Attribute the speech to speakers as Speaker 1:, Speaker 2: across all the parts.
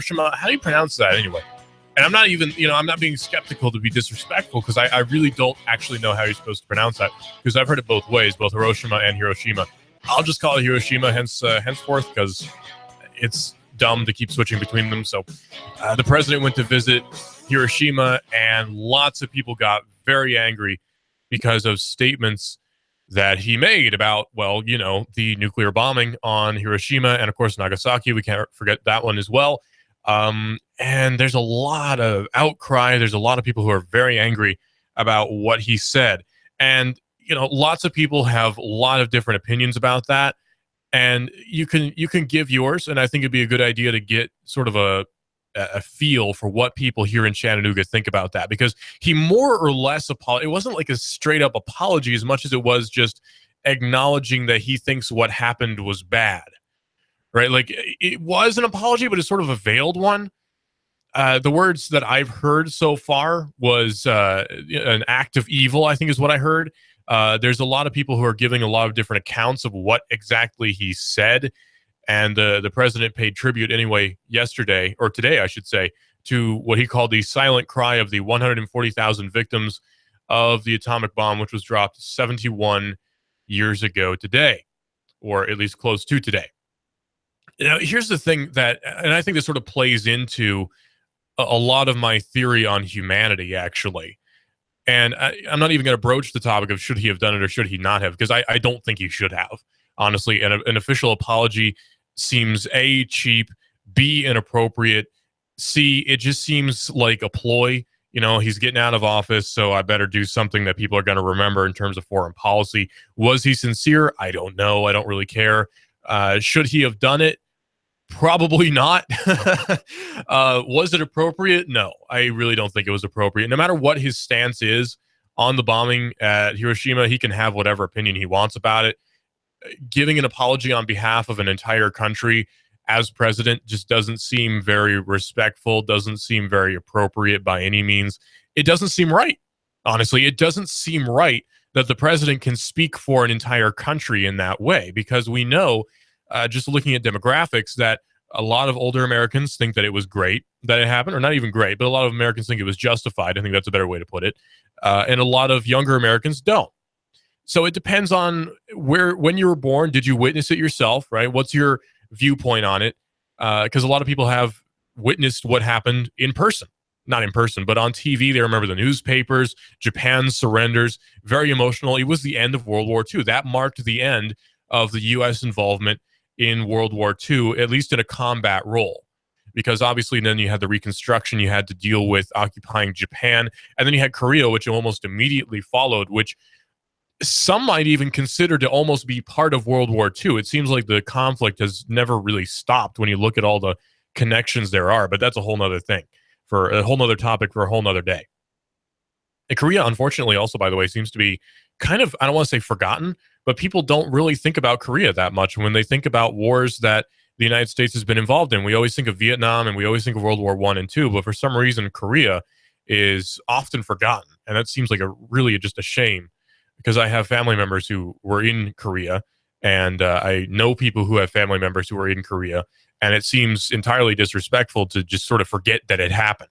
Speaker 1: Hiroshima. How do you pronounce that anyway? And I'm not even, I'm not being skeptical to be disrespectful, because I really don't actually know how you're supposed to pronounce that, because I've heard it both ways, both Hiroshima and Hiroshima. I'll just call it Hiroshima henceforth, because it's dumb to keep switching between them. So the president went to visit Hiroshima, and lots of people got very angry because of statements that he made about, the nuclear bombing on Hiroshima and, of course, Nagasaki. We can't forget that one as well. And there's a lot of outcry. There's a lot of people who are very angry about what he said. And, lots of people have a lot of different opinions about that. And you can give yours. And I think it'd be a good idea to get sort of a feel for what people here in Chattanooga think about that, because he more or less it wasn't like a straight up apology as much as it was just acknowledging that he thinks what happened was bad. Right? Like, it was an apology, but it's sort of a veiled one. The words that I've heard so far was an act of evil, I think is what I heard. There's a lot of people who are giving a lot of different accounts of what exactly he said. And the president paid tribute anyway yesterday, or today, I should say, to what he called the silent cry of the 140,000 victims of the atomic bomb, which was dropped 71 years ago today, or at least close to today. Now, here's the thing and I think this sort of plays into a lot of my theory on humanity, actually. And I'm not even going to broach the topic of should he have done it or should he not have, because I don't think he should have, honestly. And an official apology seems A, cheap, B, inappropriate, C, it just seems like a ploy. He's getting out of office, so I better do something that people are going to remember in terms of foreign policy. Was he sincere? I don't know. I don't really care. Should he have done it? Probably not. Was it appropriate? No, I really don't think it was appropriate. No matter what his stance is on the bombing at Hiroshima, he can have whatever opinion he wants about it. Giving an apology on behalf of an entire country as president just doesn't seem very respectful, doesn't seem very appropriate by any means. It doesn't seem right. Honestly, it doesn't seem right that the president can speak for an entire country in that way, because we know, just looking at demographics, that a lot of older Americans think that it was great that it happened, or not even great, but a lot of Americans think it was justified. I think that's a better way to put it. And a lot of younger Americans don't. So it depends on when you were born. Did you witness it yourself, right? What's your viewpoint on it? Because a lot of people have witnessed what happened in person. Not in person, but on TV. They remember the newspapers, Japan's surrenders, very emotional. It was the end of World War II. That marked the end of the U.S. involvement in World War II, at least in a combat role. Because obviously then you had the Reconstruction, you had to deal with occupying Japan, and then you had Korea, which almost immediately followed, which some might even consider to almost be part of World War II. It seems like the conflict has never really stopped when you look at all the connections there are, but that's a whole nother thing, for a whole nother topic for a whole nother day. And Korea, unfortunately, also, by the way, seems to be kind of, I don't want to say forgotten, but people don't really think about Korea that much. When they think about wars that the United States has been involved in, we always think of Vietnam and we always think of World War I and II, but for some reason, Korea is often forgotten. And that seems like really just a shame, because I have family members who were in Korea, and I know people who have family members who were in Korea, and it seems entirely disrespectful to just sort of forget that it happened.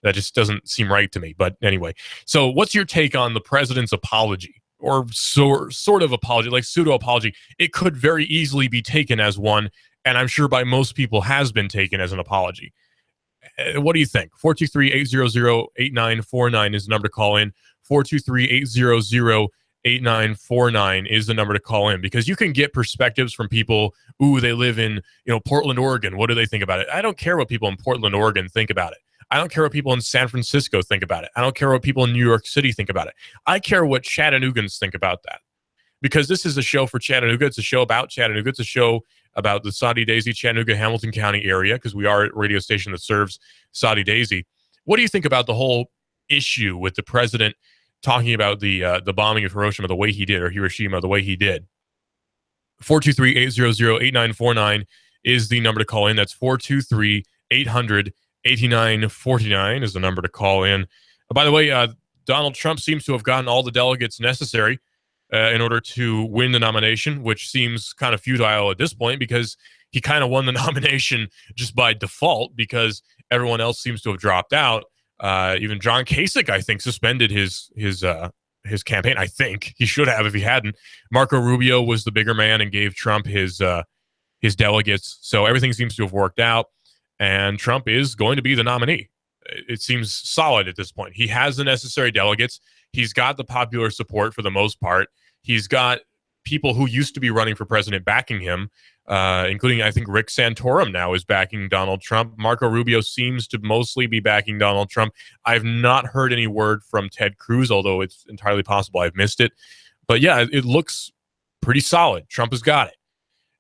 Speaker 1: That just doesn't seem right to me. But anyway, so what's your take on the president's apology, or sort of apology, like pseudo apology? It could very easily be taken as one, and I'm sure by most people has been taken as an apology. What do you think? 423-800-8949 is the number to call in. 423-800-8949 is the number to call in, because you can get perspectives from people. Ooh, they live in, Portland, Oregon. What do they think about it? I don't care what people in Portland, Oregon think about it. I don't care what people in San Francisco think about it. I don't care what people in New York City think about it. I care what Chattanoogans think about that, because this is a show for Chattanooga. It's a show about Chattanooga. It's a show about the Soddy Daisy, Chattanooga, Hamilton County area, because we are a radio station that serves Soddy Daisy. What do you think about the whole issue with the president talking about the bombing of Hiroshima the way he did, or Hiroshima the way he did? 423-800-8949 is the number to call in. That's 423-800-8949 is the number to call in. By the way, Donald Trump seems to have gotten all the delegates necessary in order to win the nomination, which seems kind of futile at this point, because he kind of won the nomination just by default because everyone else seems to have dropped out. Even John Kasich, I think, suspended his campaign. I think he should have if he hadn't. Marco Rubio was the bigger man and gave Trump his delegates. So everything seems to have worked out, and Trump is going to be the nominee. It seems solid at this point. He has the necessary delegates. He's got the popular support for the most part. He's got people who used to be running for president backing him, including, I think, Rick Santorum now is backing Donald Trump. Marco Rubio seems to mostly be backing Donald Trump. I've not heard any word from Ted Cruz, although it's entirely possible I've missed it. But yeah, it looks pretty solid. Trump has got it.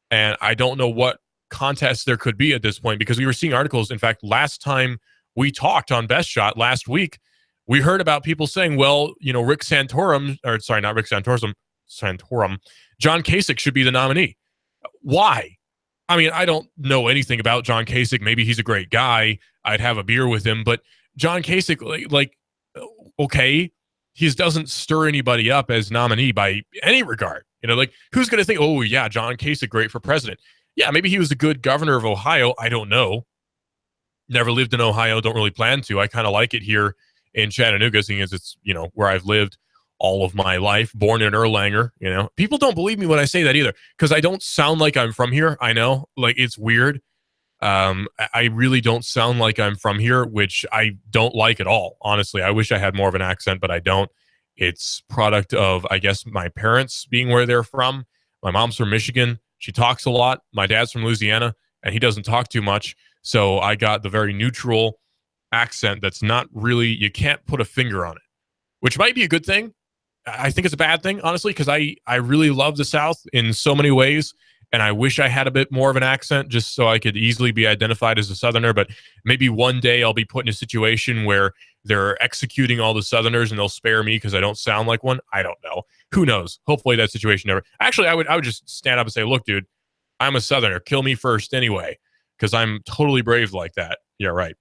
Speaker 1: And I don't know what contest there could be at this point, because we were seeing articles. In fact, last time we talked on Best Shot last week, we heard about people saying, well, Rick Santorum, or sorry, not Rick Santorum, John Kasich should be the nominee. Why? I mean, I don't know anything about John Kasich. Maybe he's a great guy. I'd have a beer with him. But John Kasich, okay, he doesn't stir anybody up as nominee by any regard. Who's going to think, oh, yeah, John Kasich, great for president? Yeah, maybe he was a good governor of Ohio. I don't know. Never lived in Ohio. Don't really plan to. I kind of like it here in Chattanooga, seeing as it's, where I've lived all of my life, born in Erlanger. People don't believe me when I say that either, because I don't sound like I'm from here. I know, it's weird. I really don't sound like I'm from here, which I don't like at all. Honestly, I wish I had more of an accent, but I don't. It's product of, I guess, my parents being where they're from. My mom's from Michigan. She talks a lot. My dad's from Louisiana, and he doesn't talk too much. So I got the very neutral accent that's not really, you can't put a finger on it, which might be a good thing. I think it's a bad thing, honestly, because I really love the South in so many ways, and I wish I had a bit more of an accent just so I could easily be identified as a Southerner. But maybe one day I'll be put in a situation where they're executing all the Southerners and they'll spare me because I don't sound like one. I don't know. Who knows? Hopefully that situation never. Actually, I would just stand up and say, look, dude, I'm a Southerner. Kill me first anyway, because I'm totally brave like that. Yeah, right.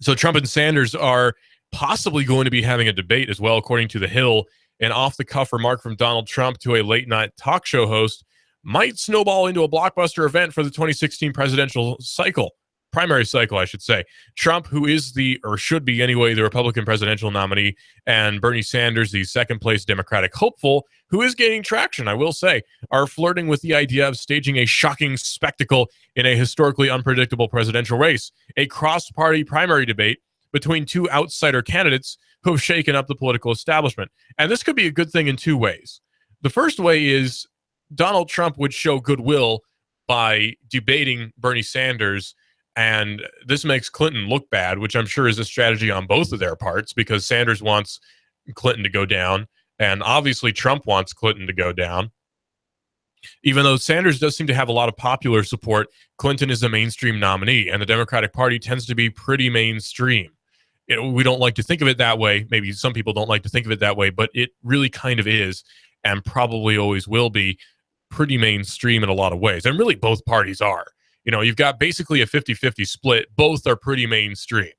Speaker 1: So Trump and Sanders are possibly going to be having a debate as well, according to The Hill. An off-the-cuff remark from Donald Trump to a late-night talk show host might snowball into a blockbuster event for the 2016 presidential cycle. Primary cycle, I should say. Trump, who is or should be anyway, the Republican presidential nominee, and Bernie Sanders, the second-place Democratic hopeful, who is gaining traction, I will say, are flirting with the idea of staging a shocking spectacle in a historically unpredictable presidential race, a cross-party primary debate between two outsider candidates who have shaken up the political establishment. And this could be a good thing in two ways. The first way is Donald Trump would show goodwill by debating Bernie Sanders, and this makes Clinton look bad, which I'm sure is a strategy on both of their parts, because Sanders wants Clinton to go down, and obviously Trump wants Clinton to go down. Even though Sanders does seem to have a lot of popular support, Clinton is a mainstream nominee, and the Democratic Party tends to be pretty mainstream. We don't like to think of it that way. Maybe some people don't like to think of it that way, but it really kind of is, and probably always will be, pretty mainstream in a lot of ways. And really both parties are. You've got basically a 50-50 split. Both are pretty mainstream.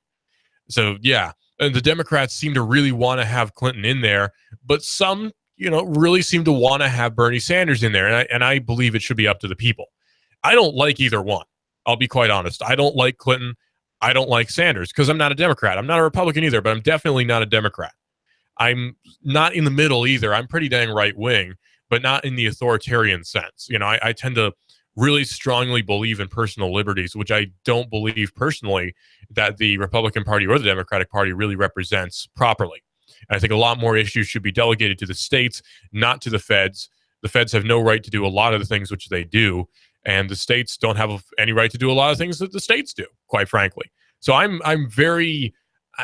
Speaker 1: So, yeah, and the Democrats seem to really want to have Clinton in there, but some, really seem to want to have Bernie Sanders in there, and I believe it should be up to the people. I don't like either one. I'll be quite honest. I don't like Clinton. I don't like Sanders because I'm not a Democrat. I'm not a Republican either, but I'm definitely not a Democrat. I'm not in the middle either. I'm pretty dang right-wing, but not in the authoritarian sense. I tend to really strongly believe in personal liberties, which I don't believe personally that the Republican Party or the Democratic Party really represents properly. And I think a lot more issues should be delegated to the states, not to the feds. The feds have no right to do a lot of the things which they do, and the states don't have any right to do a lot of things that the states do, quite frankly. So I'm very,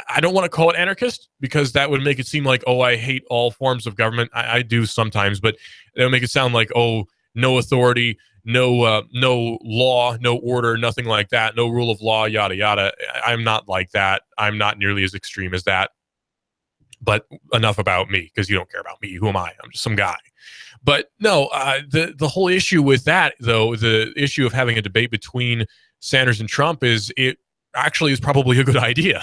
Speaker 1: I don't want to call it anarchist, because that would make it seem like, oh, I hate all forms of government. I do sometimes, but it would make it sound like, oh, no authority, no law, no order, nothing like that, no rule of law, yada, yada. I'm not like that. I'm not nearly as extreme as that. But enough about me, because you don't care about me. Who am I? I'm just some guy. But no, the whole issue with that, though, the issue of having a debate between Sanders and Trump is it actually is probably a good idea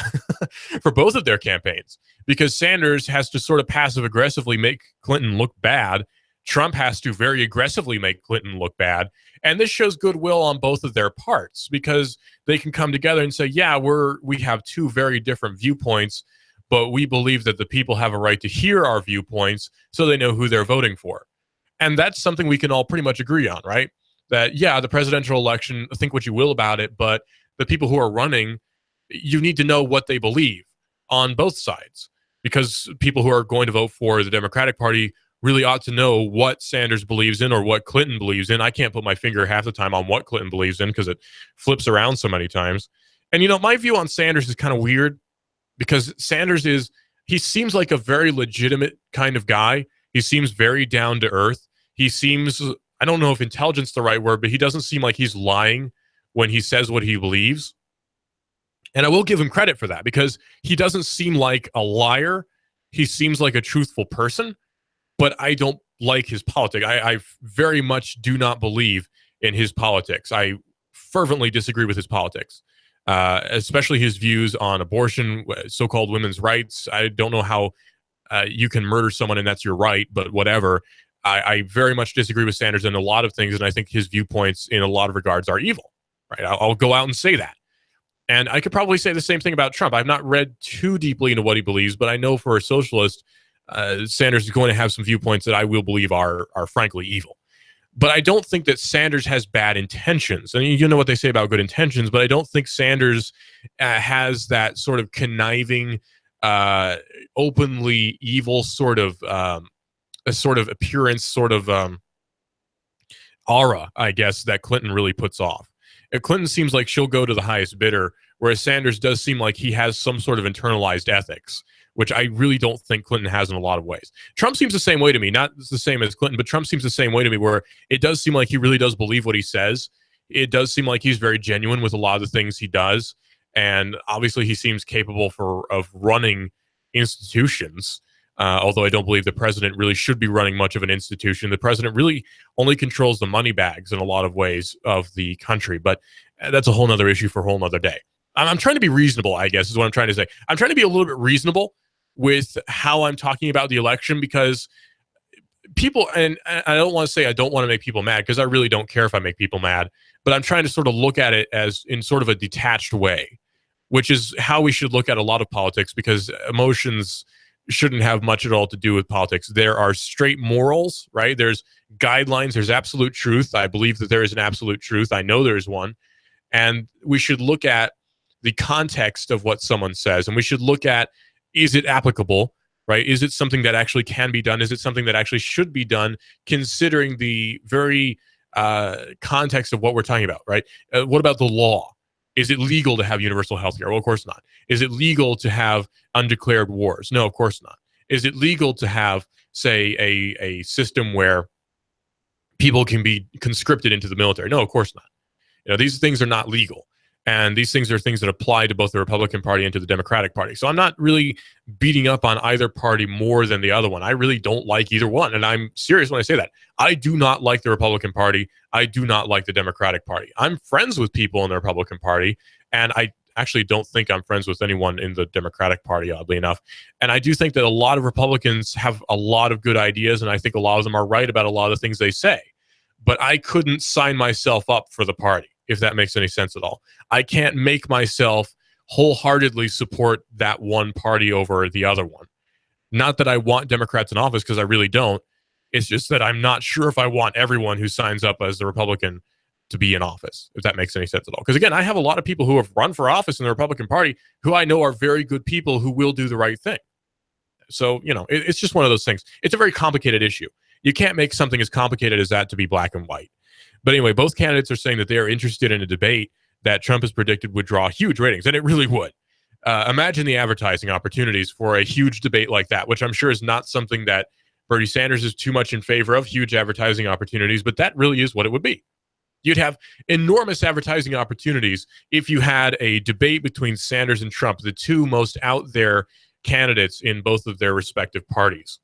Speaker 1: for both of their campaigns, because Sanders has to sort of passive aggressively make Clinton look bad Trump has to very aggressively make Clinton look bad. And this shows goodwill on both of their parts because they can come together and say, yeah, we have two very different viewpoints, but we believe that the people have a right to hear our viewpoints so they know who they're voting for. And that's something we can all pretty much agree on, right? That, yeah, the presidential election, think what you will about it, but the people who are running, you need to know what they believe on both sides, because people who are going to vote for the Democratic Party really ought to know what Sanders believes in or what Clinton believes in. I can't put my finger half the time on what Clinton believes in because it flips around so many times. And, my view on Sanders is kind of weird because Sanders he seems like a very legitimate kind of guy. He seems very down to earth. He seems, I don't know if intelligence is the right word, but he doesn't seem like he's lying when he says what he believes. And I will give him credit for that because he doesn't seem like a liar. He seems like a truthful person, but I don't like his politics. I very much do not believe in his politics. I fervently disagree with his politics, especially his views on abortion, so-called women's rights. I don't know how you can murder someone and that's your right, but whatever. I very much disagree with Sanders in a lot of things, and I think his viewpoints in a lot of regards are evil. Right? I'll go out and say that. And I could probably say the same thing about Trump. I've not read too deeply into what he believes, but I know for a socialist, Sanders is going to have some viewpoints that I will believe are frankly evil. But I don't think that Sanders has bad intentions. I mean, you know what they say about good intentions, but I don't think Sanders has that sort of conniving, openly evil sort of appearance, aura, I guess, that Clinton really puts off. Clinton seems like she'll go to the highest bidder, whereas Sanders does seem like he has some sort of internalized ethics, which I really don't think Clinton has in a lot of ways. Trump seems the same way to me, not the same as Clinton, but Trump seems the same way to me, where it does seem like he really does believe what he says. It does seem like he's very genuine with a lot of the things he does, and obviously he seems capable of running institutions. Although I don't believe the president really should be running much of an institution. The president really only controls the money bags in a lot of ways of the country. But that's a whole nother issue for a whole nother day. I'm trying to be reasonable, I guess, is what I'm trying to say. I'm trying to be a little bit reasonable with how I'm talking about the election because people, and I don't want to say I don't want to make people mad because I really don't care if I make people mad, but I'm trying to sort of look at it as in sort of a detached way, which is how we should look at a lot of politics because emotions shouldn't have much at all to do with politics. There are straight morals, right? There's guidelines. There's absolute truth. I believe that there is an absolute truth. I know there is one. And we should look at the context of what someone says. And we should look at, is it applicable, right? Is it something that actually can be done? Is it something that actually should be done, considering the very context of what we're talking about, right? What about the law? Is it legal to have universal health care? Well, of course not. Is it legal to have undeclared wars? No, of course not. Is it legal to have, say, a system where people can be conscripted into the military? No, of course not. These things are not legal. And these things are things that apply to both the Republican Party and to the Democratic Party. So I'm not really beating up on either party more than the other one. I really don't like either one. And I'm serious when I say that. I do not like the Republican Party. I do not like the Democratic Party. I'm friends with people in the Republican Party, and I actually don't think I'm friends with anyone in the Democratic Party, oddly enough. And I do think that a lot of Republicans have a lot of good ideas, and I think a lot of them are right about a lot of the things they say. But I couldn't sign myself up for the party, if that makes any sense at all. I can't make myself wholeheartedly support that one party over the other one. Not that I want Democrats in office, because I really don't. It's just that I'm not sure if I want everyone who signs up as a Republican to be in office, if that makes any sense at all. Because again, I have a lot of people who have run for office in the Republican Party who I know are very good people who will do the right thing. So, it's just one of those things. It's a very complicated issue. You can't make something as complicated as that to be black and white. But anyway, both candidates are saying that they are interested in a debate that Trump has predicted would draw huge ratings, and it really would. Imagine the advertising opportunities for a huge debate like that, which I'm sure is not something that Bernie Sanders is too much in favor of, huge advertising opportunities, but that really is what it would be. You'd have enormous advertising opportunities if you had a debate between Sanders and Trump, the two most out there candidates in both of their respective parties.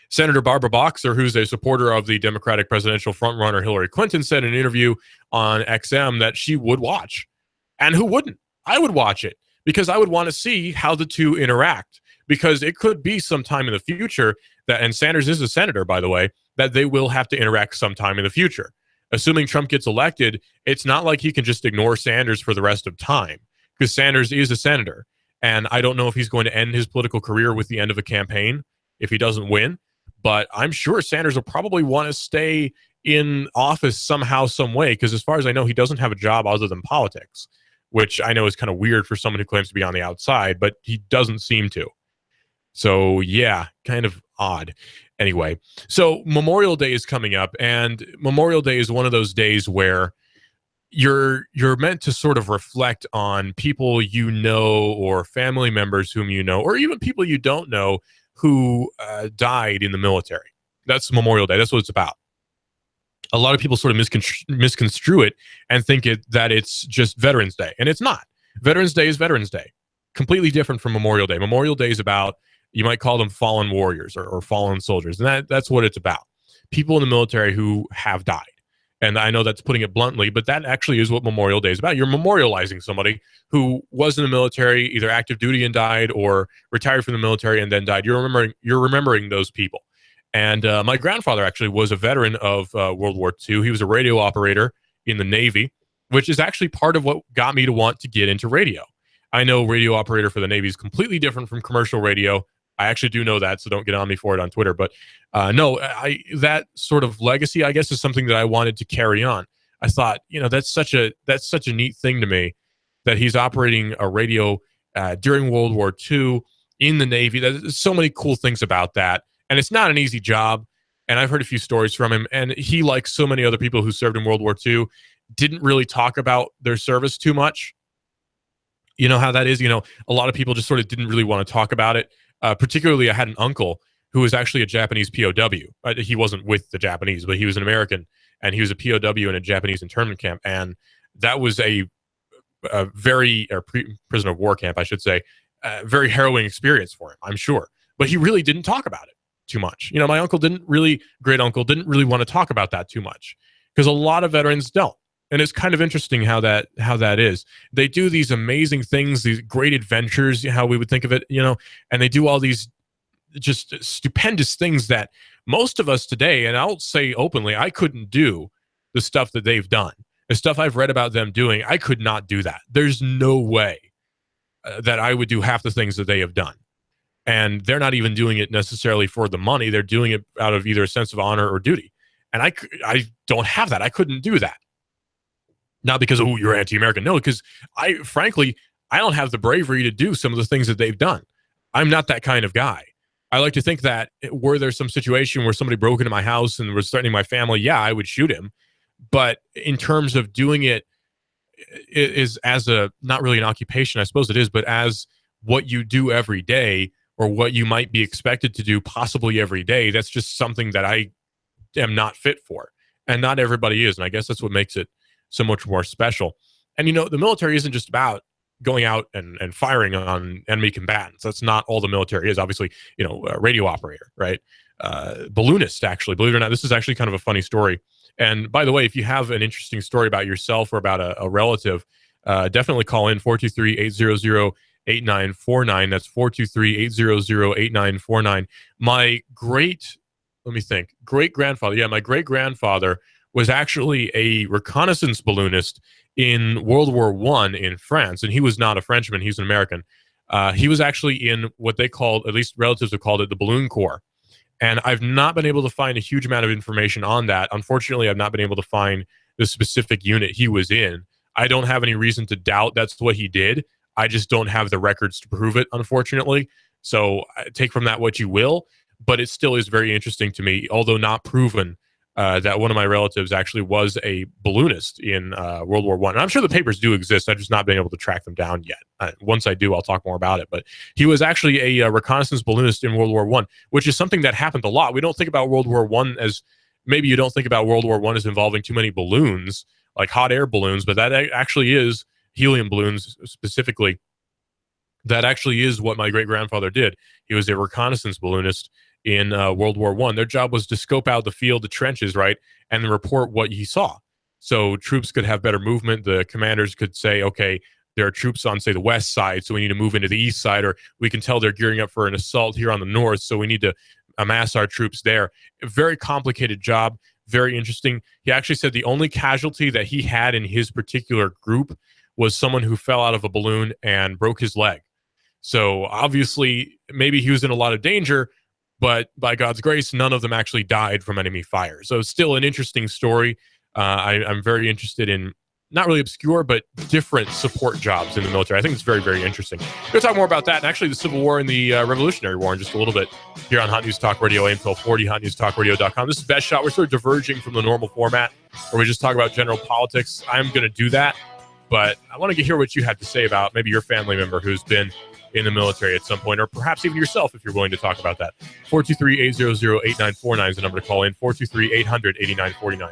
Speaker 1: Senator Barbara Boxer, who's a supporter of the Democratic presidential frontrunner Hillary Clinton, said in an interview on XM that she would watch. And who wouldn't? I would watch it. because I would want to see how the two interact, because it could be sometime in the future that, and Sanders is a senator, by the way, that they will have to interact sometime in the future. Assuming Trump gets elected, it's not like he can just ignore Sanders for the rest of time, because Sanders is a senator. And I don't know if he's going to end his political career with the end of a campaign if he doesn't win, but I'm sure Sanders will probably want to stay in office somehow, some way, because as far as I know, he doesn't have a job other than politics, which I know is kind of weird for someone who claims to be on the outside, but he doesn't seem to. So yeah, kind of odd. Anyway, so Memorial Day is coming up, and Memorial Day is one of those days where you're meant to sort of reflect on people you know, or family members whom you know, or even people you don't know who died in the military. That's Memorial Day. That's what it's about. A lot of people sort of misconstrue it and think that it's just Veterans Day, and it's not. Veterans Day is Veterans Day. Completely different from Memorial Day. Memorial Day is about, you might call them fallen warriors or fallen soldiers, and that's what it's about. People in the military who have died. And I know that's putting it bluntly, but that actually is what Memorial Day is about. You're memorializing somebody who was in the military, either active duty and died, or retired from the military and then died. You're remembering those people. And my grandfather actually was a veteran of World War II. He was a radio operator in the Navy, which is actually part of what got me to want to get into radio. I know radio operator for the Navy is completely different from commercial radio. I actually do know that, so don't get on me for it on Twitter. But that sort of legacy, I guess, is something that I wanted to carry on. I thought, that's such a neat thing to me, that he's operating a radio during World War II in the Navy. There's so many cool things about that, and it's not an easy job. And I've heard a few stories from him, and he, like so many other people who served in World War II, didn't really talk about their service too much. You know how that is. A lot of people just sort of didn't really want to talk about it. Particularly, I had an uncle who was actually a Japanese POW. He wasn't with the Japanese, but he was an American, and he was a POW in a Japanese internment camp. And that was a prisoner of war camp, I should say, very harrowing experience for him, I'm sure. But he really didn't talk about it too much. My great uncle didn't really want to talk about that too much, because a lot of veterans don't. And it's kind of interesting how that is. They do these amazing things, these great adventures, how we would think of it, and they do all these just stupendous things that most of us today, and I'll say openly, I couldn't do the stuff that they've done. The stuff I've read about them doing, I could not do that. There's no way that I would do half the things that they have done. And they're not even doing it necessarily for the money. They're doing it out of either a sense of honor or duty. And I don't have that. I couldn't do that. Not because, you're anti-American. No, because I don't have the bravery to do some of the things that they've done. I'm not that kind of guy. I like to think that were there some situation where somebody broke into my house and was threatening my family, yeah, I would shoot him. But in terms of doing it is as not really an occupation, I suppose it is, but as what you do every day, or what you might be expected to do possibly every day, that's just something that I am not fit for. And not everybody is. And I guess that's what makes it so much more special. And the military isn't just about going out and firing on enemy combatants. That's not all the military is. Obviously, a radio operator, right? Balloonist, actually. Believe it or not, this is actually kind of a funny story. And by the way, if you have an interesting story about yourself or about a relative, definitely call in 423-800-8949. That's 423-800-8949. My great-grandfather, my great-grandfather was actually a reconnaissance balloonist in World War I in France. And he was not a Frenchman. He was an American. He was actually in what they called, at least relatives have called it, the Balloon Corps. And I've not been able to find a huge amount of information on that. Unfortunately, I've not been able to find the specific unit he was in. I don't have any reason to doubt that's what he did. I just don't have the records to prove it, unfortunately. So take from that what you will. But it still is very interesting to me, although not proven, that one of my relatives actually was a balloonist in World War I. And I'm sure the papers do exist. I've just not been able to track them down yet. Once I do, I'll talk more about it. But he was actually a reconnaissance balloonist in World War I, which is something that happened a lot. We don't think about World War I as, maybe you don't think about World War I as involving too many balloons, like hot air balloons, but that actually is helium balloons specifically. That actually is what my great-grandfather did. He was a reconnaissance balloonist in World War I. Their job was to scope out the field, the trenches, right, and report what he saw. So troops could have better movement. The commanders could say, okay, there are troops on, say, the west side, so we need to move into the east side, or we can tell they're gearing up for an assault here on the north, so we need to amass our troops there. A very complicated job, very interesting. He actually said the only casualty that he had in his particular group was someone who fell out of a balloon and broke his leg. So obviously, maybe he was in a lot of danger, but by God's grace, none of them actually died from enemy fire. So still an interesting story. I'm very interested in not really obscure, but different support jobs in the military. I think it's very, very interesting. We're going to talk more about that and actually the Civil War and the Revolutionary War in just a little bit here on Hot News Talk Radio, AM 1240, hotnewstalkradio.com. This is Best Shot. We're sort of diverging from the normal format where we just talk about general politics. I'm going to do that, but I want to hear what you had to say about maybe your family member who's been in the military at some point, or perhaps even yourself if you're willing to talk about that. 423-800-8949 is the number to call in, 423-800-8949.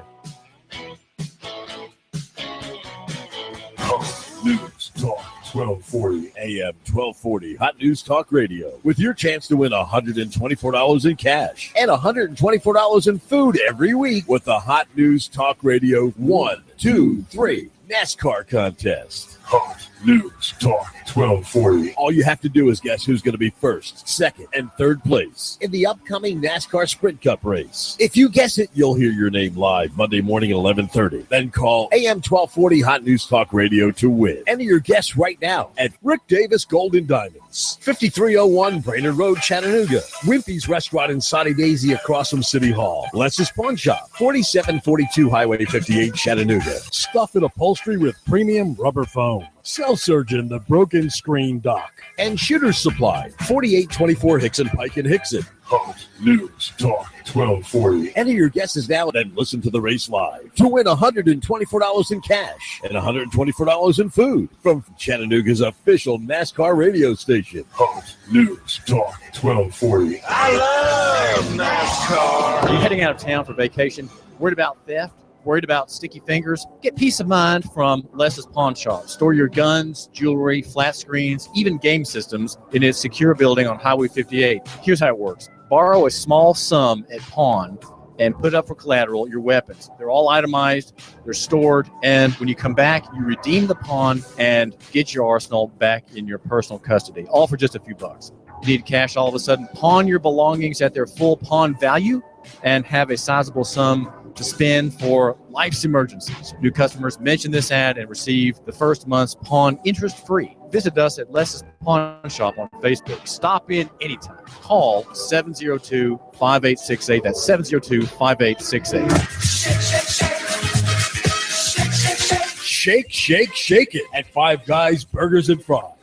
Speaker 2: News Talk 1240 AM 1240 Hot News Talk Radio, with your chance to win $124 in cash and $124 in food every week with the Hot News Talk Radio 1, 2, 3 NASCAR contest. Hot News Talk 1240. All you have to do is guess who's going to be first, second, and third place in the upcoming NASCAR Sprint Cup race. If you guess it, you'll hear your name live Monday morning at 11:30. Then call AM 1240 Hot News Talk Radio to win. Enter your guess right now at Rick Davis Gold and Diamonds, 5301 Brainerd Road, Chattanooga. Wimpy's Restaurant in Soddy Daisy across from City Hall. Less's Pawn Shop, 4742 Highway 58, Chattanooga. Stuff and upholstery with premium rubber foam. Cell Surgeon, the Broken Screen Doc. And Shooter's Supply, 4824 Hickson Pike in Hickson. Hot News Talk 1240. Enter your guesses now and then listen to the race live to win $124 in cash and $124 in food from Chattanooga's official NASCAR radio station. Hot News Talk 1240.
Speaker 3: I love NASCAR.
Speaker 4: Are you heading out of town for vacation? Worried about theft? Worried about sticky fingers? Get peace of mind from Less's Pawn Shop. Store your guns, jewelry, flat screens, even game systems in its secure building on Highway 58. Here's how it works. Borrow a small sum at pawn and put up for collateral your weapons. They're all itemized, they're stored, and when you come back, you redeem the pawn and get your arsenal back in your personal custody, all for just a few bucks. You need cash all of a sudden? Pawn your belongings at their full pawn value and have a sizable sum to spend for life's emergencies. New customers mention this ad and receive the first month's pawn interest-free. Visit us at Less's Pawn Shop on Facebook. Stop in anytime. Call 702-5868. That's 702-5868.
Speaker 2: Shake, shake, shake it at Five Guys Burgers and Fries.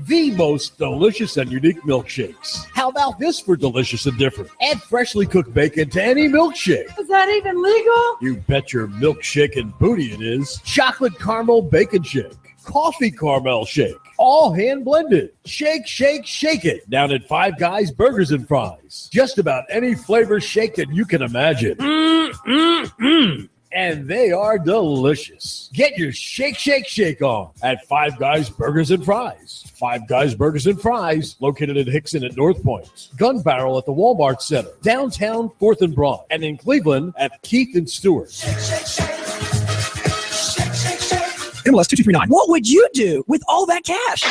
Speaker 2: The most delicious and unique milkshakes. How about this for delicious and different? Add freshly cooked bacon to any milkshake.
Speaker 5: Is that even legal?
Speaker 2: You bet your milkshake and booty it is. Chocolate caramel bacon shake. Coffee caramel shake. All hand blended. Shake, shake, shake it. Down at Five Guys Burgers and Fries. Just about any flavor shake that you can imagine. And they are delicious. Get your shake, shake, shake on at Five Guys Burgers and Fries. Five Guys Burgers and Fries, located in Hickson at North Point. Gun Barrel at the Walmart Center. Downtown 4th and Broad. And in Cleveland at Keith and Stewart.
Speaker 6: MLS 2239. What would you do with all that cash?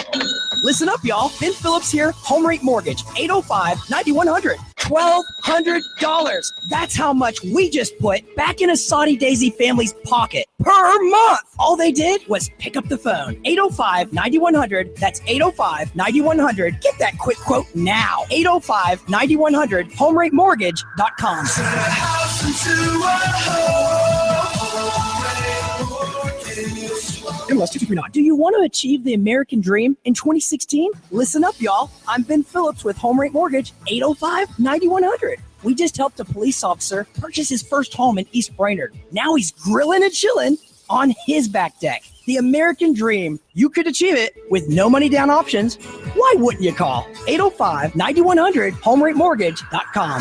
Speaker 6: Listen up, y'all. Ben Phillips here, Home Rate Mortgage, 805-9100. $1,200. That's how much we just put back in a Soddy Daisy family's pocket per month. All they did was pick up the phone. 805-9100. That's 805-9100. Get that quick quote now. 805-9100. HomeRateMortgage.com. MLS 2239. Do you want to achieve the American dream in 2016? Listen up, y'all. I'm Ben Phillips with Home Rate Mortgage, 805-9100. We just helped a police officer purchase his first home in East Brainerd. Now he's grilling and chilling on his back deck. The American dream. You could achieve it with no money down options. Why wouldn't you call? 805-9100, HomeRateMortgage.com.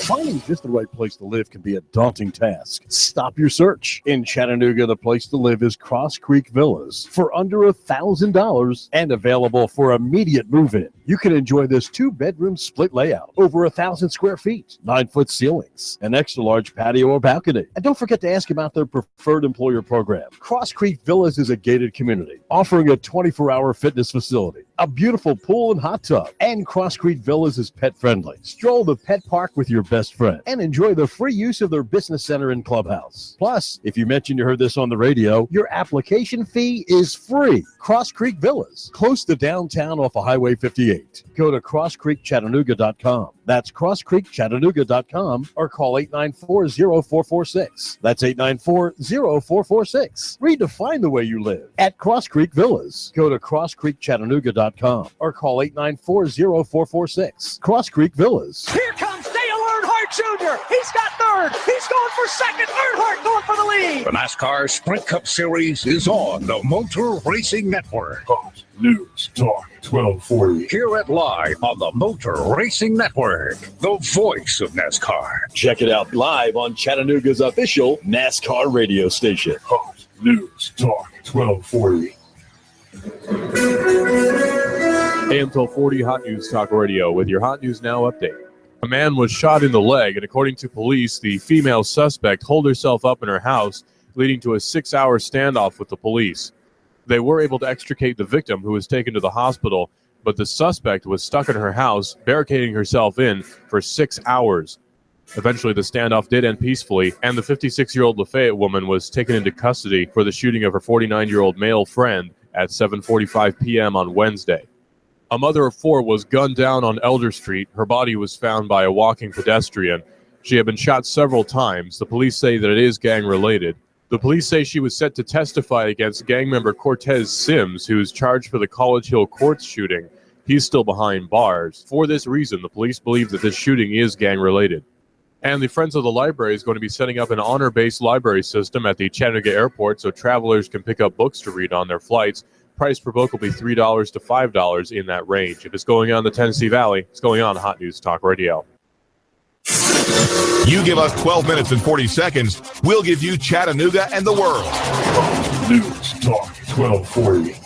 Speaker 2: Finding just the right place to live can be a daunting task. Stop your search. In Chattanooga, the place to live is Cross Creek Villas for under $1,000 and available for immediate move-in. You can enjoy this 2-bedroom split layout, over 1,000 square feet, 9-foot ceilings, an extra large patio or balcony. And don't forget to ask about their preferred employer program. Cross Creek Villas is a gated community offering a 24-hour fitness facility, a beautiful pool and hot tub, and Cross Creek Villas is pet friendly. Stroll the pet park with your best friend and enjoy the free use of their business center and clubhouse. Plus, if you mention you heard this on the radio, your application fee is free. Cross Creek Villas, close to downtown off of Highway 58. Go to crosscreekchattanooga.com. That's crosscreekchattanooga.com or call 894-0446. That's 894-0446. Redefine the way you live at Cross Creek Villas. Go to crosscreekchattanooga.com or call 894-0446. Cross Creek Villas.
Speaker 6: Here comes Dale Earnhardt Jr. He's got third. He's going for second. Earnhardt going for the lead.
Speaker 3: The NASCAR Sprint Cup Series is on the Motor Racing Network.
Speaker 5: Hot News Talk 1240.
Speaker 3: Hear it live on the Motor Racing Network, the voice of NASCAR.
Speaker 2: Check it out live on Chattanooga's official NASCAR radio station.
Speaker 5: Hot News Talk 1240.
Speaker 1: AM 1240 Hot News Talk Radio with your Hot News Now update. A man was shot in the leg, and according to police, the female suspect holed herself up in her house, leading to a 6-hour standoff with the police. They were able to extricate the victim, who was taken to the hospital, but the suspect was stuck in her house, barricading herself in for 6 hours. Eventually, the standoff did end peacefully, and the 56-year-old Lafayette woman was taken into custody for the shooting of her 49-year-old male friend at 7:45 p.m. on Wednesday. A mother of 4 was gunned down on Elder Street. Her body was found by a walking pedestrian. She had been shot several times. The police say that it is gang-related. The police say she was set to testify against gang member Cortez Sims, who is charged for the College Hill Courts shooting. He's still behind bars. For this reason, the police believe that this shooting is gang-related. And the Friends of the Library is going to be setting up an honor-based library system at the Chattanooga airport so travelers can pick up books to read on their flights. Price per book will be $3 to $5 in that range. If it's going on in the Tennessee Valley, it's going on Hot News Talk Radio.
Speaker 7: You give us 12 minutes and 40 seconds, we'll give you Chattanooga and the world.
Speaker 5: Hot News Talk 1240.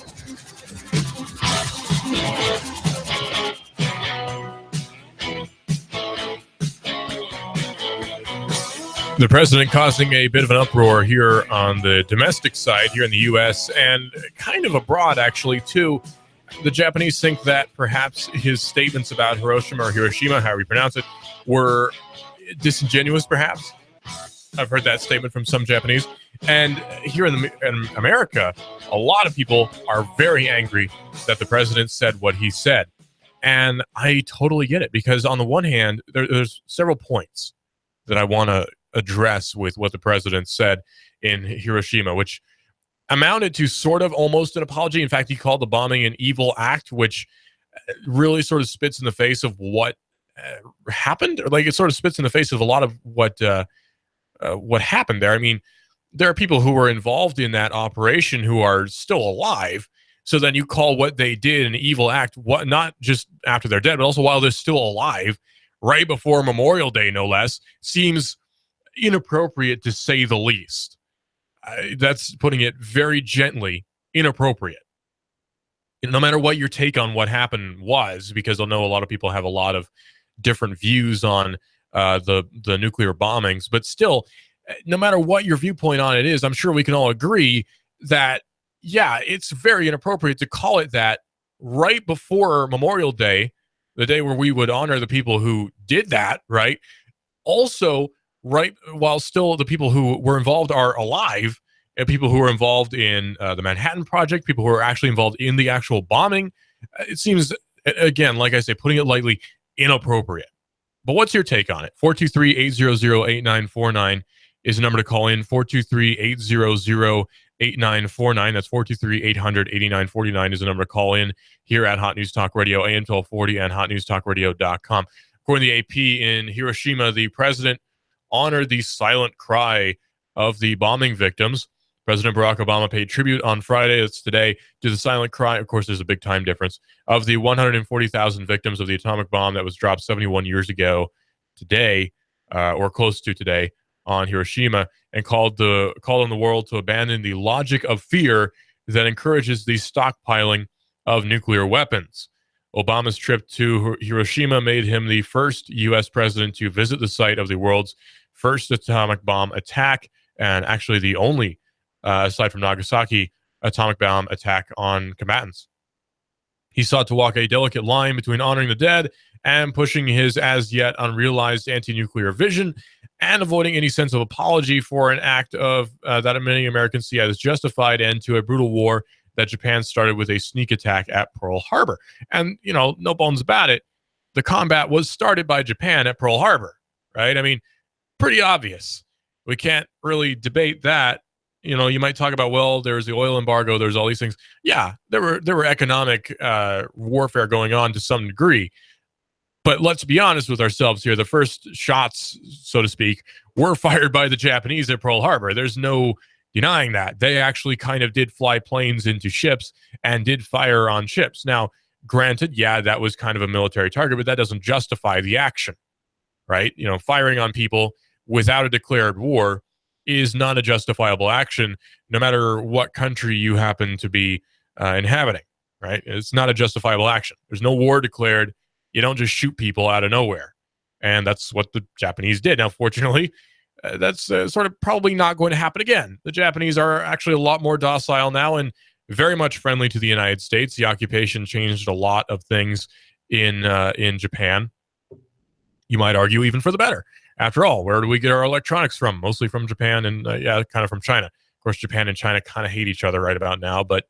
Speaker 1: The president causing a bit of an uproar here on the domestic side here in the U.S. and kind of abroad, actually, too. The Japanese think that perhaps his statements about Hiroshima or Hiroshima, however you pronounce it, were disingenuous, perhaps. I've heard that statement from some Japanese. And here in America, a lot of people are very angry that the president said what he said. And I totally get it, because on the one hand, there's several points that I want to address with what the president said in Hiroshima, which amounted to sort of almost an apology. In fact, he called the bombing an evil act, which really sort of spits in the face of what happened. Like, it sort of spits in the face of a lot of what happened there. I mean, there are people who were involved in that operation who are still alive. So then you call what they did an evil act, what, not just after they're dead, but also while they're still alive, right before Memorial Day, no less, seems inappropriate, to say the least. That's putting it very gently. Inappropriate. No matter what your take on what happened was, because I know a lot of people have a lot of different views on the nuclear bombings, but still, no matter what your viewpoint on it is, I'm sure we can all agree that, yeah, it's very inappropriate to call it that right before Memorial Day, the day where we would honor the people who did that, right? Also, right while still the people who were involved are alive, and people who are involved in the Manhattan Project, people who are actually involved in the actual bombing. It seems, again, like I say, putting it lightly, inappropriate. But what's your take on it? 423-800-8949 is the number to call in. 423-800-8949. That's 423-800-8949 is the number to call in here at Hot News Talk Radio, AM 1240 and hotnewstalkradio.com. According to the AP, in Hiroshima, the president honored the silent cry of the bombing victims. President Barack Obama paid tribute on Friday, that's today, to the silent cry. Of course, there's a big time difference, of the 140,000 victims of the atomic bomb that was dropped 71 years ago today. or close to today, on Hiroshima, and called on the world to abandon the logic of fear that encourages the stockpiling of nuclear weapons. Obama's trip to Hiroshima made him the first U.S. president to visit the site of the world's first atomic bomb attack, and actually the only, aside from Nagasaki, atomic bomb attack on combatants. He sought to walk a delicate line between honoring the dead and pushing his as yet unrealized anti-nuclear vision, and avoiding any sense of apology for an act of that many Americans see as justified end to a brutal war that Japan started with a sneak attack at Pearl Harbor. And, no bones about it, the combat was started by Japan at Pearl Harbor, right? I mean, pretty obvious. We can't really debate that. You might talk about, well, there's the oil embargo, there's all these things. Yeah, there were economic warfare going on to some degree. But let's be honest with ourselves here. The first shots, so to speak, were fired by the Japanese at Pearl Harbor. There's no denying that. They actually kind of did fly planes into ships and did fire on ships. Now, granted, yeah, that was kind of a military target, but that doesn't justify the action, right? Firing on people without a declared war is not a justifiable action, no matter what country you happen to be inhabiting, right? It's not a justifiable action. There's no war declared. You don't just shoot people out of nowhere. And that's what the Japanese did. Now, fortunately, that's sort of probably not going to happen again. The Japanese are actually a lot more docile now and very much friendly to the United States. The occupation changed a lot of things in Japan. You might argue even for the better. After all, where do we get our electronics from? Mostly from Japan and, kind of from China. Of course, Japan and China kind of hate each other right about now, but,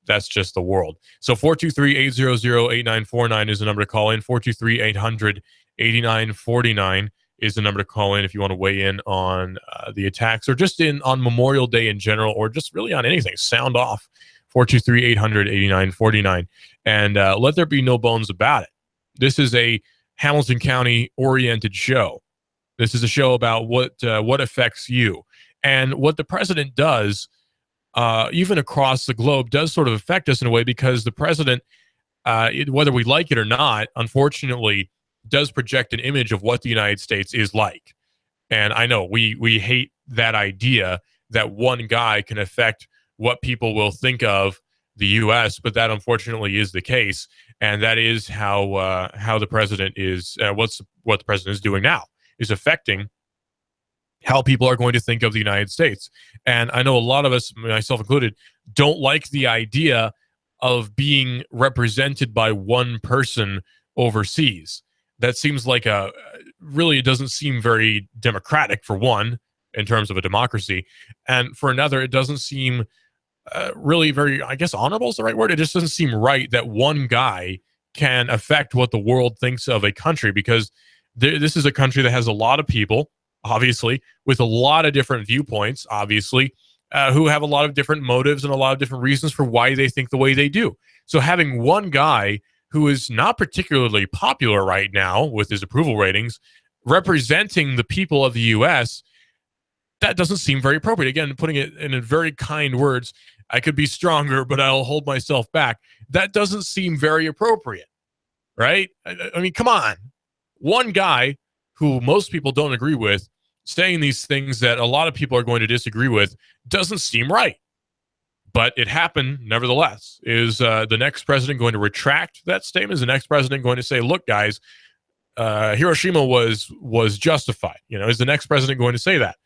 Speaker 1: that's just the world. So 423-800-8949 is the number to call in. 423-800-8949 is the number to call in if you want to weigh in on the attacks, or just on Memorial Day in general, or just really on anything. Sound off. 423-800-8949. And let there be no bones about it. This is a Hamilton County-oriented show. This is a show about what affects you. And what the president does, even across the globe, does sort of affect us in a way, because the president, whether we like it or not, unfortunately, does project an image of what the United States is like. And I know we hate that idea that one guy can affect what people will think of the U.S., but that unfortunately is the case. And that is how the president is, what the president is doing now, is affecting how people are going to think of the United States. And I know a lot of us, myself included, don't like the idea of being represented by one person overseas. That seems like really, it doesn't seem very democratic, for one, in terms of a democracy. And for another, it doesn't seem really very, I guess, honorable is the right word. It just doesn't seem right that one guy can affect what the world thinks of a country, because this is a country that has a lot of people, obviously, with a lot of different viewpoints, obviously, who have a lot of different motives and a lot of different reasons for why they think the way they do. So having one guy who is not particularly popular right now with his approval ratings representing the people of the U.S., that doesn't seem very appropriate. Again, putting it in very kind words, I could be stronger, but I'll hold myself back. That doesn't seem very appropriate, right? I mean, come on. One guy who most people don't agree with saying these things that a lot of people are going to disagree with doesn't seem right. But it happened nevertheless. Is the next president going to retract that statement? Is the next president going to say, look, guys, Hiroshima was justified? Is the next president going to say that?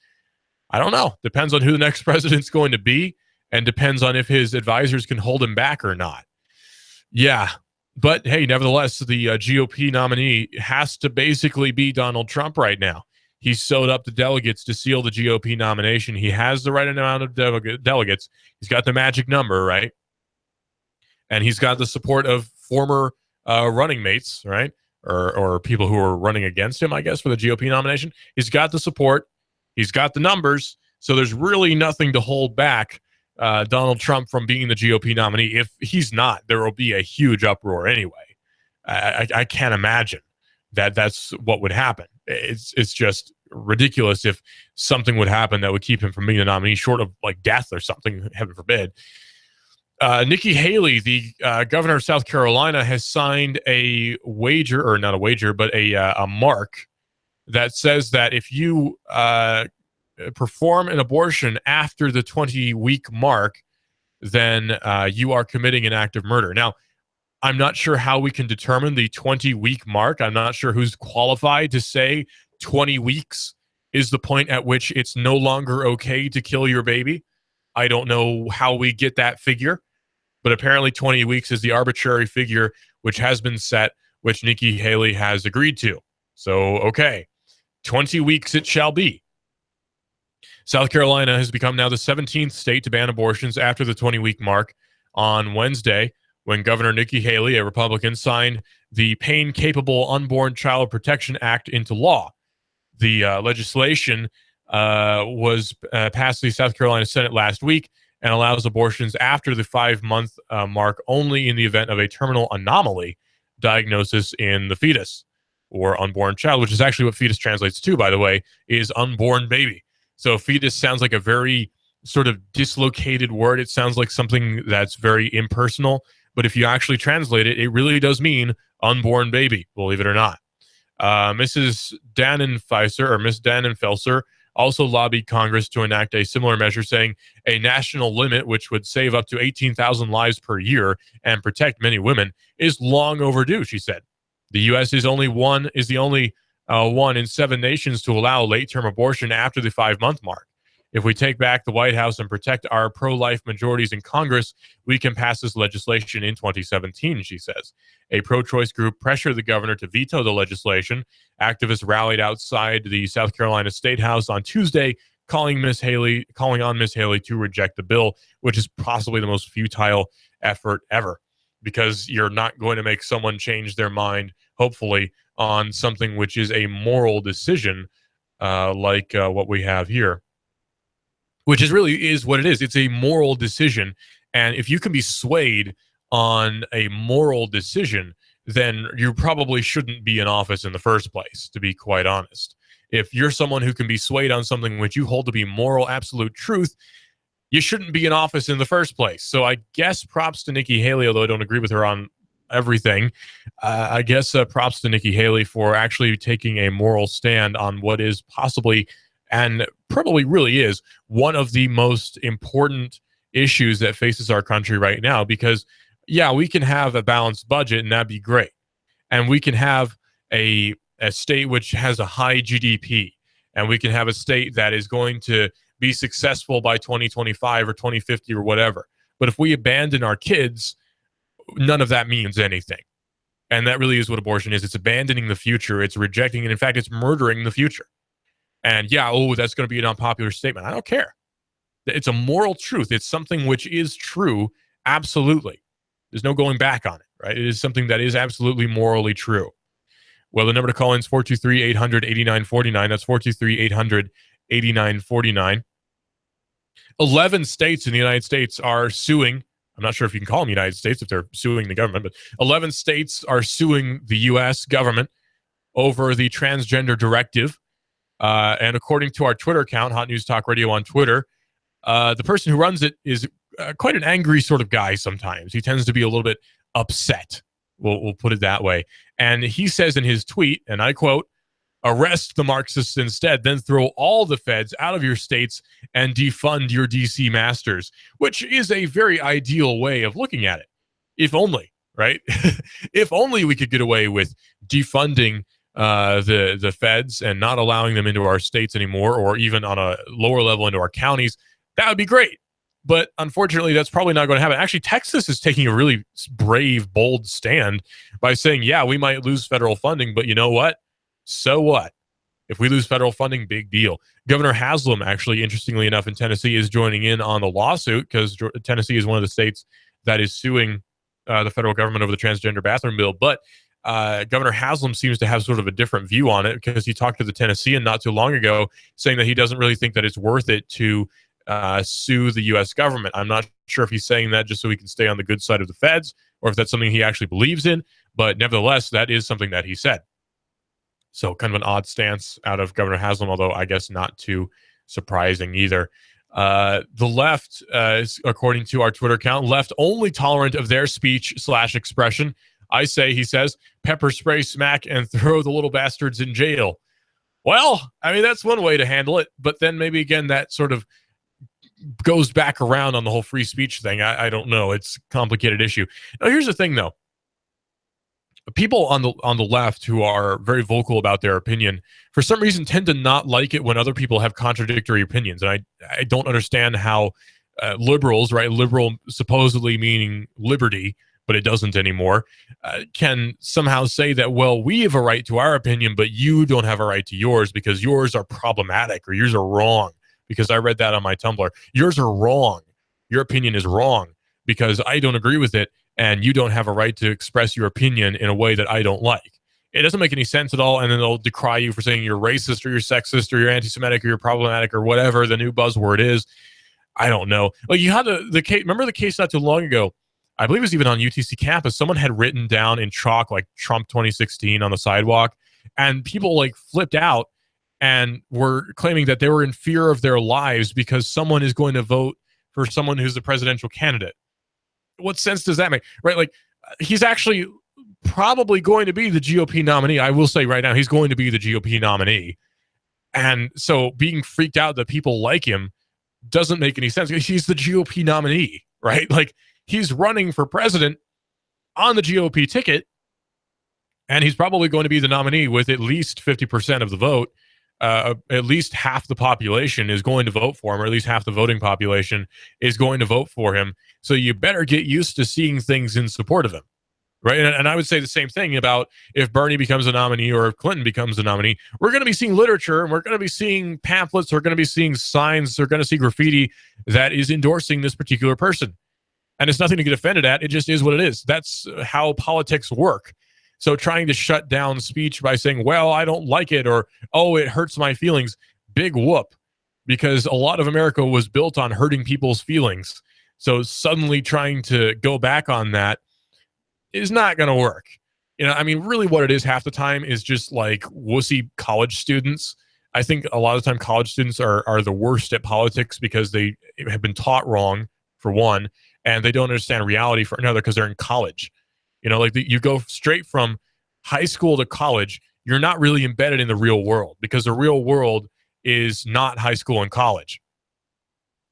Speaker 1: I don't know. Depends on who the next president's going to be, and depends on if his advisors can hold him back or not. Yeah. But hey, nevertheless, the GOP nominee has to basically be Donald Trump right now. He sewed up the delegates to seal the GOP nomination. He has the right amount of delegates. He's got the magic number, right? And he's got the support of former running mates, right? Or people who are running against him, I guess, for the GOP nomination. He's got the support. He's got the numbers. So there's really nothing to hold back Donald Trump from being the GOP nominee. If he's not, there will be a huge uproar anyway. I can't imagine that's what would happen. It's just ridiculous if something would happen that would keep him from being the nominee, short of like death or something, heaven forbid. Nikki Haley, the governor of South Carolina, has signed a wager, or not a wager, but a mark that says that if you perform an abortion after the 20-week mark, then you are committing an act of murder. Now, I'm not sure how we can determine the 20-week mark. I'm not sure who's qualified to say 20 weeks is the point at which it's no longer okay to kill your baby. I don't know how we get that figure, but apparently 20 weeks is the arbitrary figure which has been set, which Nikki Haley has agreed to. So, okay, 20 weeks it shall be. South Carolina has become now the 17th state to ban abortions after the 20-week mark. On Wednesday, when Governor Nikki Haley, a Republican, signed the Pain-Capable Unborn Child Protection Act into law. The legislation was passed the South Carolina Senate last week and allows abortions after the 5-month mark only in the event of a terminal anomaly diagnosis in the fetus or unborn child, which is actually what fetus translates to, by the way, is unborn baby. So fetus sounds like a very sort of dislocated word. It sounds like something that's very impersonal. But if you actually translate it, it really does mean unborn baby, believe it or not. Mrs. Dannenfelser also lobbied Congress to enact a similar measure, saying a national limit, which would save up to 18,000 lives per year and protect many women, is long overdue, she said. The U.S. is the only one in 7 nations to allow late-term abortion after the 5-month mark. If we take back the White House and protect our pro-life majorities in Congress, we can pass this legislation in 2017, she says. A pro-choice group pressured the governor to veto the legislation. Activists rallied outside the South Carolina State House on Tuesday, calling on Miss Haley to reject the bill, which is possibly the most futile effort ever, because you're not going to make someone change their mind, hopefully, on something which is a moral decision like what we have here, which is what it is. It's a moral decision. And if you can be swayed on a moral decision, then you probably shouldn't be in office in the first place, to be quite honest. If you're someone who can be swayed on something which you hold to be moral, absolute truth, you shouldn't be in office in the first place. So I guess props to Nikki Haley, although I don't agree with her on everything. I guess props to Nikki Haley for actually taking a moral stand on what is possibly, and probably really is, one of the most important issues that faces our country right now. Because, yeah, we can have a balanced budget, and that'd be great. And we can have a state which has a high GDP, and we can have a state that is going to be successful by 2025 or 2050 or whatever. But if we abandon our kids, none of that means anything. And that really is what abortion is. It's abandoning the future. It's rejecting, and in fact, it's murdering the future. And yeah, that's going to be an unpopular statement. I don't care. It's a moral truth. It's something which is true. Absolutely. There's no going back on it, right? It is something that is absolutely morally true. Well, the number to call in is 423-800-8949. That's 423-800-8949. 11 states in the United States are suing. I'm not sure if you can call them United States if they're suing the government, but 11 states are suing the U.S. government over the transgender directive. And according to our Twitter account, Hot News Talk Radio on Twitter, the person who runs it is quite an angry sort of guy sometimes. He tends to be a little bit upset. We'll put it that way. And he says in his tweet, and I quote, "Arrest the Marxists instead, then throw all the feds out of your states and defund your DC masters," which is a very ideal way of looking at it. If only, right? If only we could get away with defunding the feds and not allowing them into our states anymore, or even on a lower level into our counties, that would be great. But unfortunately, that's probably not going to happen. Actually, Texas is taking a really brave, bold stand by saying, yeah, we might lose federal funding, but you know what? So what? If we lose federal funding, big deal. Governor Haslam, actually, interestingly enough, in Tennessee is joining in on the lawsuit, because Tennessee is one of the states that is suing the federal government over the transgender bathroom bill. But Governor Haslam seems to have sort of a different view on it, because he talked to the Tennessean not too long ago saying that he doesn't really think that it's worth it to sue the U.S. government. I'm not sure if he's saying that just so he can stay on the good side of the feds, or if that's something he actually believes in. But nevertheless, that is something that he said. So kind of an odd stance out of Governor Haslam, although I guess not too surprising either. The left, according to our Twitter account, left only tolerant of their speech/expression. I say, he says, pepper spray, smack, and throw the little bastards in jail. Well, I mean, that's one way to handle it. But then maybe, again, that sort of goes back around on the whole free speech thing. I don't know. It's a complicated issue. Now, here's the thing, though. People on the left who are very vocal about their opinion, for some reason, tend to not like it when other people have contradictory opinions. And I don't understand how liberals, right? Liberal supposedly meaning liberty, but it doesn't anymore, can somehow say that, well, we have a right to our opinion, but you don't have a right to yours because yours are problematic or yours are wrong. Because I read that on my Tumblr. Yours are wrong. Your opinion is wrong because I don't agree with it, and you don't have a right to express your opinion in a way that I don't like. It doesn't make any sense at all, and then they'll decry you for saying you're racist or you're sexist or you're anti-Semitic or you're problematic or whatever the new buzzword is. I don't know. Like, you had the case. Remember the case not too long ago? I believe it was even on UTC campus. Someone had written down in chalk like Trump 2016 on the sidewalk, and people like flipped out and were claiming that they were in fear of their lives because someone is going to vote for someone who's the presidential candidate. What sense does that make? Right? Like, he's actually probably going to be the GOP nominee. I will say right now, he's going to be the GOP nominee. And so being freaked out that people like him doesn't make any sense. He's the GOP nominee, right? Like, he's running for president on the GOP ticket, and he's probably going to be the nominee with at least 50% of the vote. At least half the population is going to vote for him, or at least half the voting population is going to vote for him. So you better get used to seeing things in support of him, right? And I would say the same thing about if Bernie becomes a nominee or if Clinton becomes a nominee. We're going to be seeing literature, and we're going to be seeing pamphlets, we're going to be seeing signs, we're going to see graffiti that is endorsing this particular person. And it's nothing to get offended at. It just is what it is. That's how politics work. So trying to shut down speech by saying, well, I don't like it, or, oh, it hurts my feelings, big whoop, because a lot of America was built on hurting people's feelings. So suddenly trying to go back on that is not going to work. You know, I mean, really what it is half the time is just like wussy college students. I think a lot of the time college students are the worst at politics because they have been taught wrong, for one, and they don't understand reality for another because they're in college. You know, like you go straight from high school to college, you're not really embedded in the real world because the real world is not high school and college.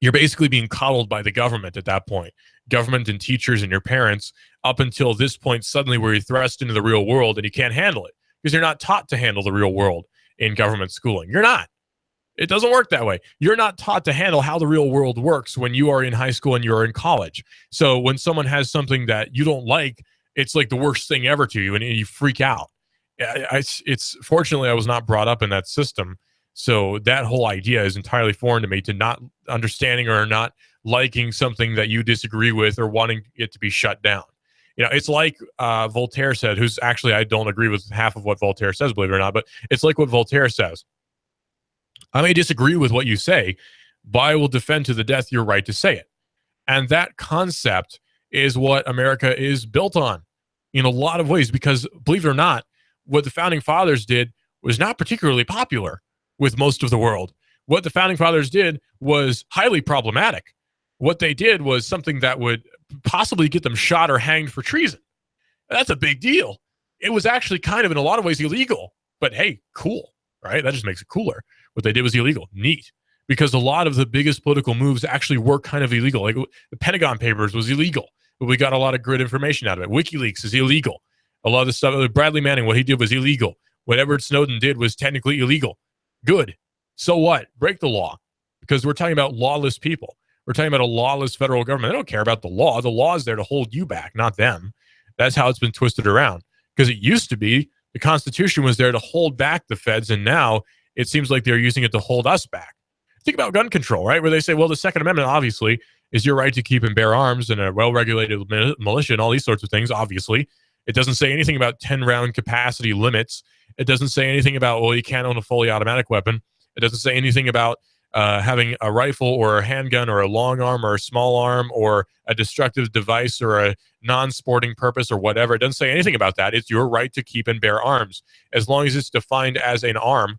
Speaker 1: You're basically being coddled by the government at that point, government and teachers and your parents, up until this point suddenly where you're thrust into the real world and you can't handle it because you're not taught to handle the real world in government schooling. You're not. It doesn't work that way. You're not taught to handle how the real world works when you are in high school and you're in college. So when someone has something that you don't like, it's like the worst thing ever to you, and you freak out. It's fortunately I was not brought up in that system, so that whole idea is entirely foreign to me, to not understanding or not liking something that you disagree with or wanting it to be shut down. You know, it's like Voltaire said, who's actually, I don't agree with half of what Voltaire says, believe it or not, but it's like what Voltaire says. I may disagree with what you say, but I will defend to the death your right to say it. And that concept is what America is built on in a lot of ways, because believe it or not, what the founding fathers did was not particularly popular with most of the world. What the founding fathers did was highly problematic. What they did was something that would possibly get them shot or hanged for treason. That's a big deal. It was actually kind of in a lot of ways illegal, but hey, cool, right? That just makes it cooler. What they did was illegal. Neat. Because a lot of the biggest political moves actually were kind of illegal. Like the Pentagon Papers was illegal, but we got a lot of good information out of it. WikiLeaks is illegal. A lot of the stuff, Bradley Manning, what he did was illegal. What Edward Snowden did was technically illegal. Good. So what? Break the law. Because we're talking about lawless people. We're talking about a lawless federal government. They don't care about the law. The law is there to hold you back, not them. That's how it's been twisted around. Because it used to be the Constitution was there to hold back the feds, and now it seems like they're using it to hold us back. Think about gun control, right? Where they say, well, the Second Amendment, obviously, is your right to keep and bear arms and a well-regulated militia and all these sorts of things, obviously. It doesn't say anything about 10-round capacity limits. It doesn't say anything about, well, you can't own a fully automatic weapon. It doesn't say anything about having a rifle or a handgun or a long arm or a small arm or a destructive device or a non-sporting purpose or whatever. It doesn't say anything about that. It's your right to keep and bear arms. As long as it's defined as an arm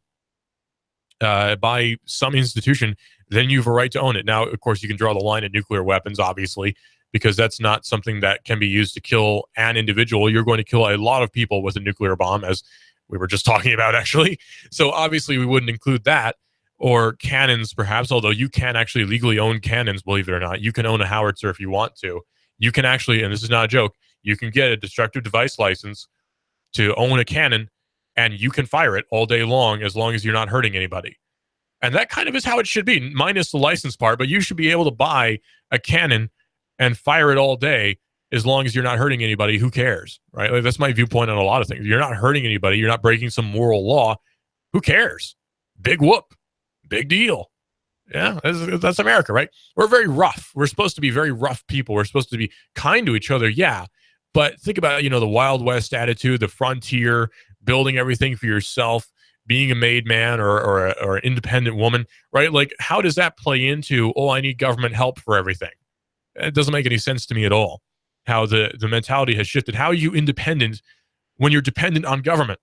Speaker 1: by some institution, then you have a right to own it. Now, of course, you can draw the line at nuclear weapons, obviously, because that's not something that can be used to kill an individual. You're going to kill a lot of people with a nuclear bomb, as we were just talking about, actually. So obviously we wouldn't include that, or cannons perhaps, although you can actually legally own cannons, believe it or not. You can own a howitzer if you want to. You can actually, and this is not a joke, you can get a destructive device license to own a cannon, and you can fire it all day long as you're not hurting anybody. And that kind of is how it should be, minus the license part, but you should be able to buy a cannon and fire it all day as long as you're not hurting anybody. Who cares, right? Like, that's my viewpoint on a lot of things. You're not hurting anybody. You're not breaking some moral law. Who cares? Big whoop. Big deal. Yeah, that's America, right? We're very rough. We're supposed to be very rough people. We're supposed to be kind to each other, yeah. But think about, the Wild West attitude, the frontier, building everything for yourself, being a made man or an independent woman, right? Like, how does that play into, I need government help for everything? It doesn't make any sense to me at all, how the mentality has shifted. How are you independent when you're dependent on government?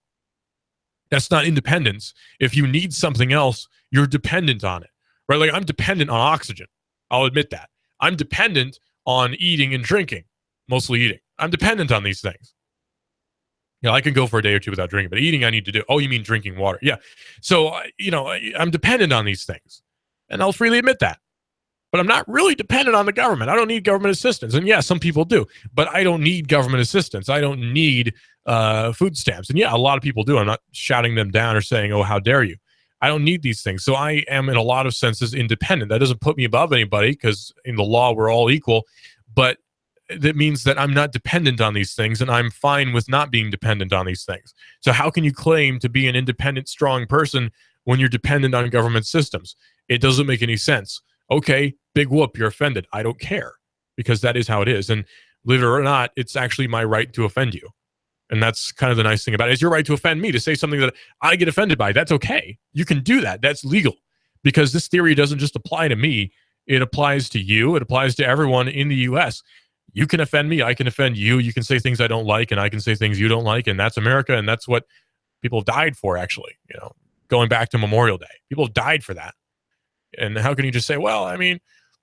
Speaker 1: That's not independence. If you need something else, you're dependent on it, right? Like, I'm dependent on oxygen. I'll admit that. I'm dependent on eating and drinking, mostly eating. I'm dependent on these things. I can go for a day or two without drinking, but eating I need to do. Oh, you mean drinking water? Yeah. So, I'm dependent on these things, and I'll freely admit that. But I'm not really dependent on the government. I don't need government assistance. And yeah, some people do, but I don't need government assistance. I don't need food stamps. And yeah, a lot of people do. I'm not shouting them down or saying, oh, how dare you? I don't need these things. So I am, in a lot of senses, independent. That doesn't put me above anybody, because in the law, we're all equal. But that means that I'm not dependent on these things, and I'm fine with not being dependent on these things. So how can you claim to be an independent, strong person when you're dependent on government systems? It doesn't make any sense. Okay, big whoop, you're offended. I don't care, because that is how it is. And believe it or not, it's actually my right to offend you. And that's kind of the nice thing about it. It's your right to offend me, to say something that I get offended by. That's okay. You can do that. That's legal, because this theory doesn't just apply to me. It applies to you. It applies to everyone in the U.S. You can offend me. I can offend you. You can say things I don't like, and I can say things you don't like. And that's America. And that's what people have died for, actually, going back to Memorial Day. People have died for that. And how can you just say, well, I mean,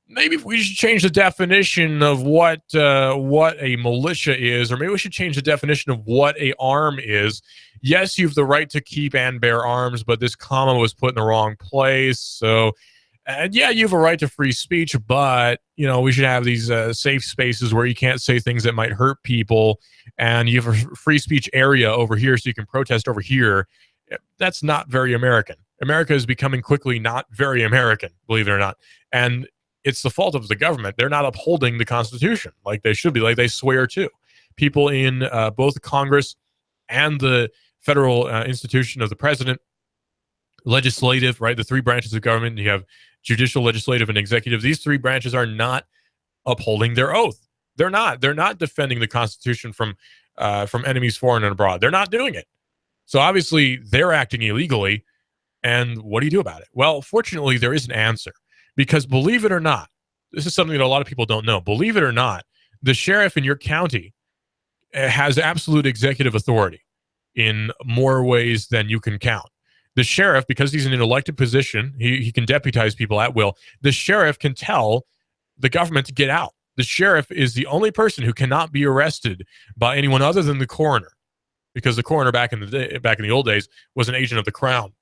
Speaker 1: maybe we should change the definition of what a militia is, or maybe we should change the definition of what a arm is. Yes, you have the right to keep and bear arms, but this comma was put in the wrong place. So, and yeah, you have a right to free speech, but, we should have these safe spaces where you can't say things that might hurt people. And you have a free speech area over here, so you can protest over here. That's not very American. America is becoming quickly not very American, believe it or not. And it's the fault of the government. They're not upholding the Constitution like they should be, like they swear to. People in both Congress and the federal institution of the president, legislative, right? The three branches of government. You have judicial, legislative, and executive. These three branches are not upholding their oath. They're not. They're not defending the Constitution from enemies foreign and abroad. They're not doing it. So obviously they're acting illegally. And what do you do about it? Well, fortunately, there is an answer, because believe it or not, this is something that a lot of people don't know. Believe it or not, the sheriff in your county has absolute executive authority in more ways than you can count. The sheriff, because he's in an elected position, he can deputize people at will. The sheriff can tell the government to get out. The sheriff is the only person who cannot be arrested by anyone other than the coroner, because the coroner back in the old days was an agent of the crown.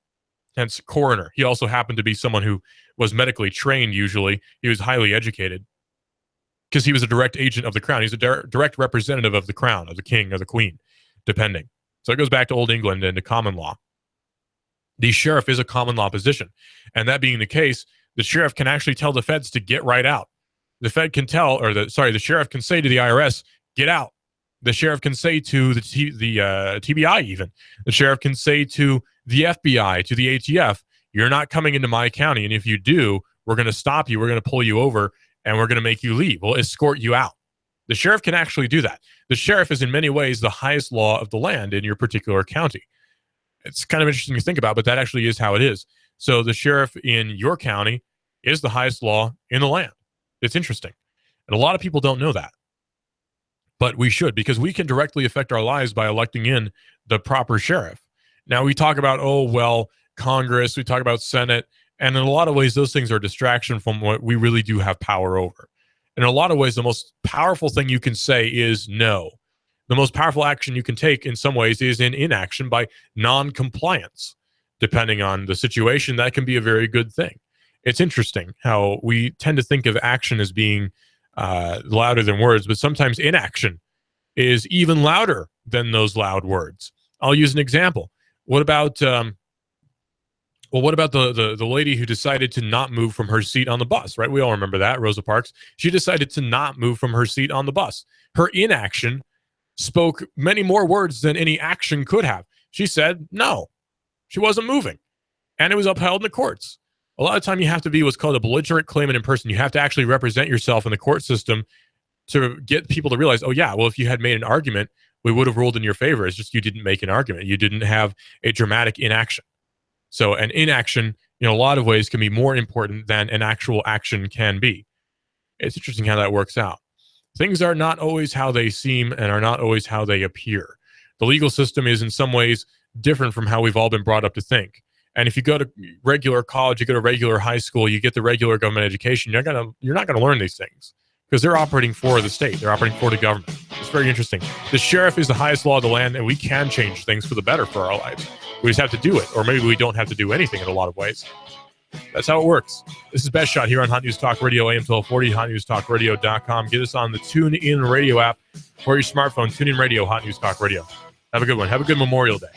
Speaker 1: Hence coroner. He also happened to be someone who was medically trained. Usually he was highly educated, because he was a direct agent of the crown. He's a direct representative of the crown, of the king, or the queen, depending. So it goes back to Old England and to common law. The sheriff is a common law position. And that being the case, the sheriff can actually tell the feds to get right out. The Fed can tell, the sheriff can say to the IRS, get out. The sheriff can say to the TBI even. The sheriff can say to the FBI, to the ATF, you're not coming into my county, and if you do, we're going to stop you, we're going to pull you over, and we're going to make you leave. We'll escort you out. The sheriff can actually do that. The sheriff is in many ways the highest law of the land in your particular county. It's kind of interesting to think about, but that actually is how it is. So the sheriff in your county is the highest law in the land. It's interesting. And a lot of people don't know that. But we should, because we can directly affect our lives by electing in the proper sheriff. Now, we talk about, Congress, we talk about Senate, and in a lot of ways, those things are a distraction from what we really do have power over. In a lot of ways, the most powerful thing you can say is no. The most powerful action you can take in some ways is in inaction by non-compliance. Depending on the situation, that can be a very good thing. It's interesting how we tend to think of action as being louder than words, but sometimes inaction is even louder than those loud words. I'll use an example. What about the lady who decided to not move from her seat on the bus, right? We all remember that, Rosa Parks. She decided to not move from her seat on the bus. Her inaction spoke many more words than any action could have. She said no. She wasn't moving. And it was upheld in the courts. A lot of time you have to be what's called a belligerent claimant in person. You have to actually represent yourself in the court system to get people to realize, oh yeah, well, if you had made an argument, we would have ruled in your favor. It's just you didn't make an argument. You didn't have a dramatic inaction. So an inaction, in a lot of ways, can be more important than an actual action can be. It's interesting how that works out. Things are not always how they seem and are not always how they appear. The legal system is in some ways different from how we've all been brought up to think. And if you go to regular college, you go to regular high school, you get the regular government education, you're not going to learn these things because they're operating for the state. They're operating for the government. It's very interesting. The sheriff is the highest law of the land, and we can change things for the better for our lives. We just have to do it, or maybe we don't have to do anything in a lot of ways. That's how it works. This is Best Shot here on Hot News Talk Radio, AM 1240, hotnewstalkradio.com. Get us on the TuneIn Radio app for your smartphone. TuneIn Radio, Hot News Talk Radio. Have a good one. Have a good Memorial Day.